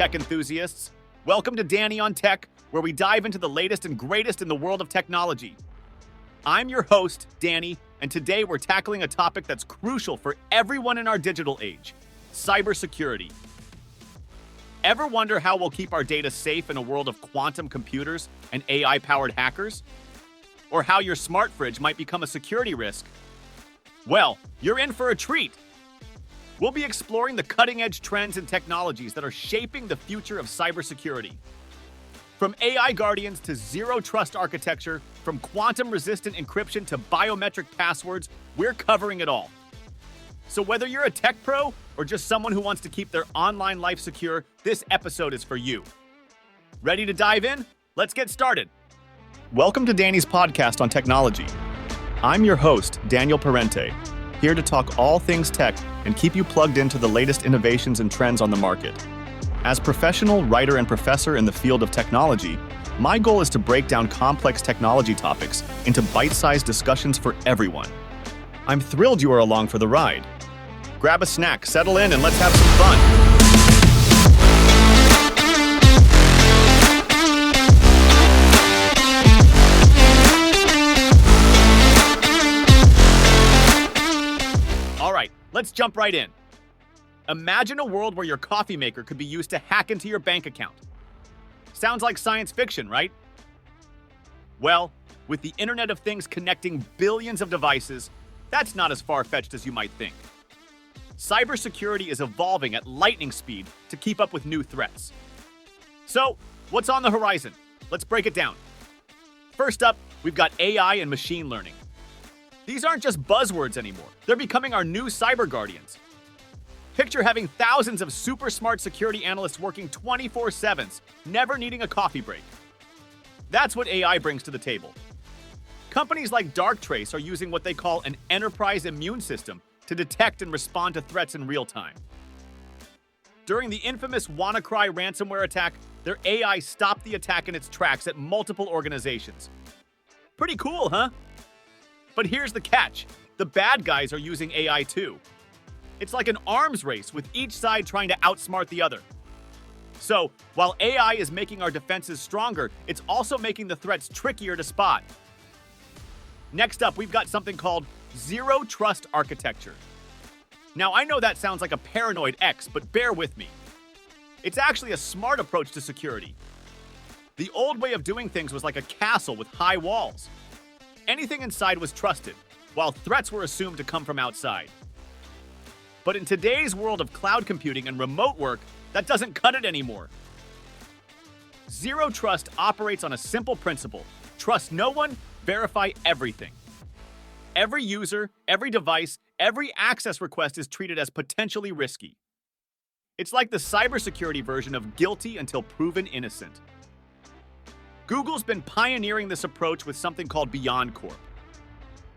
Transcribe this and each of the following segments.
tech enthusiasts. Welcome to Danny on Tech, where we dive into the latest and greatest in the world of technology. I'm your host, Danny, and today we're tackling a topic that's crucial for everyone in our digital age: cybersecurity. Ever wonder how we'll keep our data safe in a world of quantum computers and AI-powered hackers? Or how your smart fridge might become a security risk? Well, you're in for a treat. We'll be exploring the cutting-edge trends and technologies that are shaping the future of cybersecurity. From AI guardians to zero-trust architecture, from quantum-resistant encryption to biometric passwords, we're covering it all. So whether you're a tech pro or just someone who wants to keep their online life secure, this episode is for you. Ready to dive in? Let's get started. Welcome to Danny's podcast on technology. I'm your host, Daniel Parente, here to talk all things tech and keep you plugged into the latest innovations and trends on the market. As professional writer and professor in the field of technology, my goal is to break down complex technology topics into bite-sized discussions for everyone. I'm thrilled you are along for the ride. Grab a snack, settle in, and let's have some fun. Let's jump right in. Imagine a world where your coffee maker could be used to hack into your bank account. Sounds like science fiction, right? Well, with the Internet of Things connecting billions of devices, that's not as far-fetched as you might think. Cybersecurity is evolving at lightning speed to keep up with new threats. So, what's on the horizon? Let's break it down. First up, we've got AI and machine learning. These aren't just buzzwords anymore. They're becoming our new cyber guardians. Picture having thousands of super smart security analysts working 24/7, never needing a coffee break. That's what AI brings to the table. Companies like Darktrace are using what they call an enterprise immune system to detect and respond to threats in real time. During the infamous WannaCry ransomware attack, their AI stopped the attack in its tracks at multiple organizations. Pretty cool, huh? But here's the catch. The bad guys are using AI too. It's like an arms race with each side trying to outsmart the other. So, while AI is making our defenses stronger, it's also making the threats trickier to spot. Next up, we've got something called zero-trust architecture. Now, I know that sounds like a paranoid X, but bear with me. It's actually a smart approach to security. The old way of doing things was like a castle with high walls. Anything inside was trusted, while threats were assumed to come from outside. But in today's world of cloud computing and remote work, that doesn't cut it anymore. Zero Trust operates on a simple principle: trust no one, verify everything. Every user, every device, every access request is treated as potentially risky. It's like the cybersecurity version of guilty until proven innocent. Google's been pioneering this approach with something called BeyondCorp.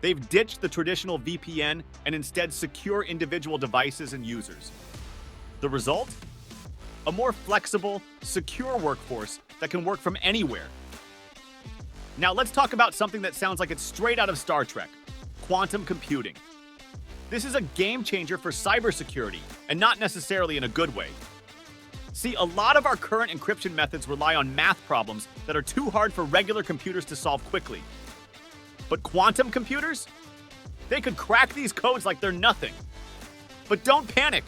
They've ditched the traditional VPN and instead secure individual devices and users. The result? A more flexible, secure workforce that can work from anywhere. Now let's talk about something that sounds like it's straight out of Star Trek: quantum computing. This is a game changer for cybersecurity, and not necessarily in a good way. See, a lot of our current encryption methods rely on math problems that are too hard for regular computers to solve quickly. But quantum computers? They could crack these codes like they're nothing. But don't panic.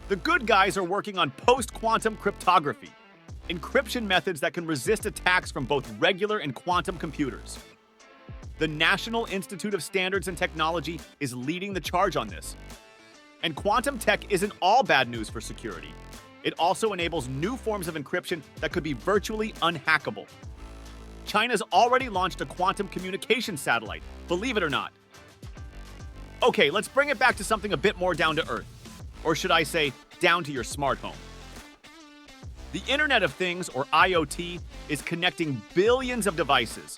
The good guys are working on post-quantum cryptography, encryption methods that can resist attacks from both regular and quantum computers. The National Institute of Standards and Technology is leading the charge on this. And quantum tech isn't all bad news for security. It also enables new forms of encryption that could be virtually unhackable. China's already launched a quantum communication satellite, believe it or not. Okay, let's bring it back to something a bit more down to earth. Or should I say, down to your smart home. The Internet of Things, or IoT, is connecting billions of devices.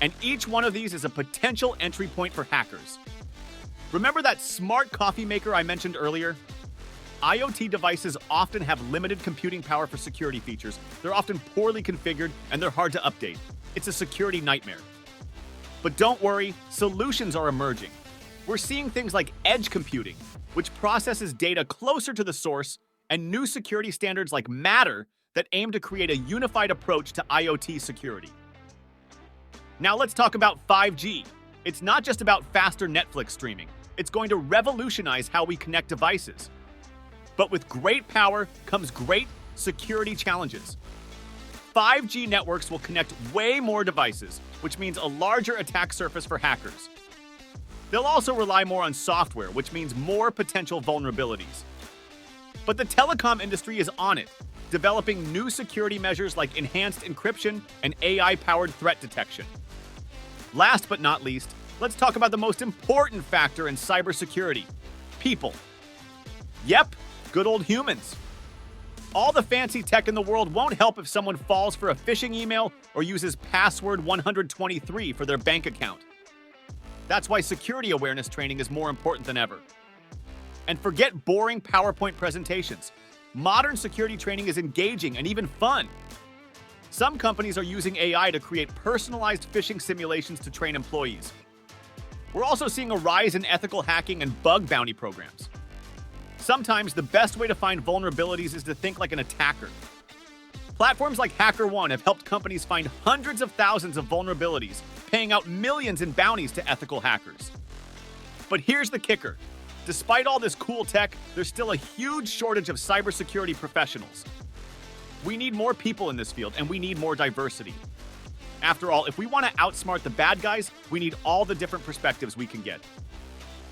And each one of these is a potential entry point for hackers. Remember that smart coffee maker I mentioned earlier? IoT devices often have limited computing power for security features. They're often poorly configured, and they're hard to update. It's a security nightmare. But don't worry, solutions are emerging. We're seeing things like edge computing, which processes data closer to the source and new security standards like Matter that aim to create a unified approach to IoT security. Now let's talk about 5G. It's not just about faster Netflix streaming. It's going to revolutionize how we connect devices. But with great power comes great security challenges. 5G networks will connect way more devices, which means a larger attack surface for hackers. They'll also rely more on software, which means more potential vulnerabilities. But the telecom industry is on it, developing new security measures like enhanced encryption and AI-powered threat detection. Last but not least, let's talk about the most important factor in cybersecurity: people. Yep, good old humans. All the fancy tech in the world won't help if someone falls for a phishing email or uses password 123 for their bank account. That's why security awareness training is more important than ever. And forget boring PowerPoint presentations. Modern security training is engaging and even fun. Some companies are using AI to create personalized phishing simulations to train employees. We're also seeing a rise in ethical hacking and bug bounty programs. Sometimes the best way to find vulnerabilities is to think like an attacker. Platforms like HackerOne have helped companies find hundreds of thousands of vulnerabilities, paying out millions in bounties to ethical hackers. But here's the kicker. Despite all this cool tech, there's still a huge shortage of cybersecurity professionals. We need more people in this field, and we need more diversity. After all, if we want to outsmart the bad guys, we need all the different perspectives we can get.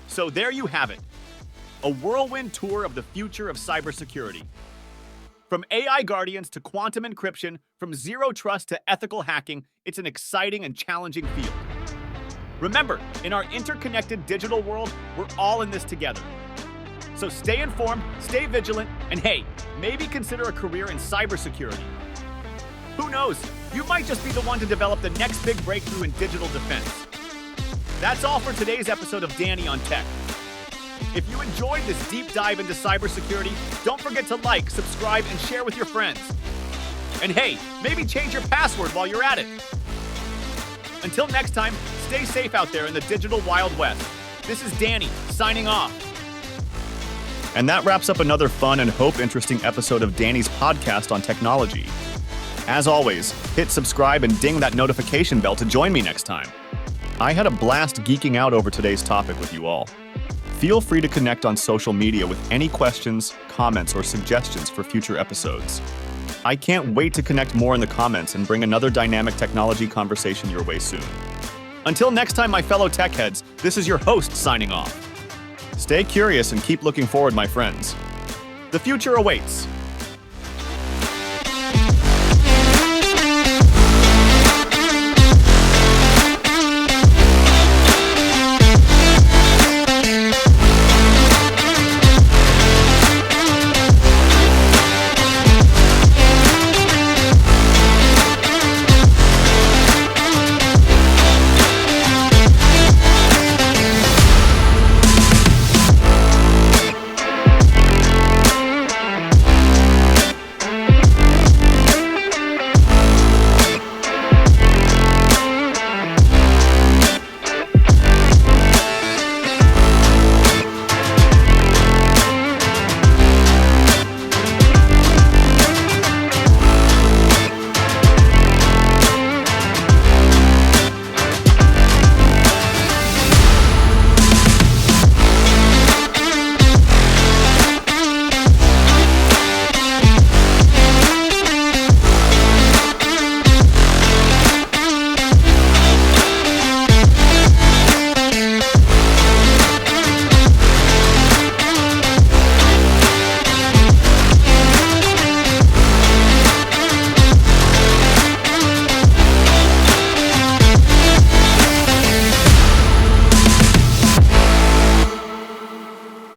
So there you have it. A whirlwind tour of the future of cybersecurity. From AI guardians to quantum encryption, from zero trust to ethical hacking, it's an exciting and challenging field. Remember, in our interconnected digital world, we're all in this together. So stay informed, stay vigilant, and hey, maybe consider a career in cybersecurity. Who knows? You might just be the one to develop the next big breakthrough in digital defense. That's all for today's episode of Danny on Tech. If you enjoyed this deep dive into cybersecurity, don't forget to like, subscribe, and share with your friends. And hey, maybe change your password while you're at it. Until next time, stay safe out there in the digital Wild West. This is Danny, signing off. And that wraps up another fun and hope-interesting episode of Danny's podcast on technology. As always, hit subscribe and ding that notification bell to join me next time. I had a blast geeking out over today's topic with you all. Feel free to connect on social media with any questions, comments, or suggestions for future episodes. I can't wait to connect more in the comments and bring another dynamic technology conversation your way soon. Until next time, my fellow tech heads, this is your host signing off. Stay curious and keep looking forward, my friends. The future awaits.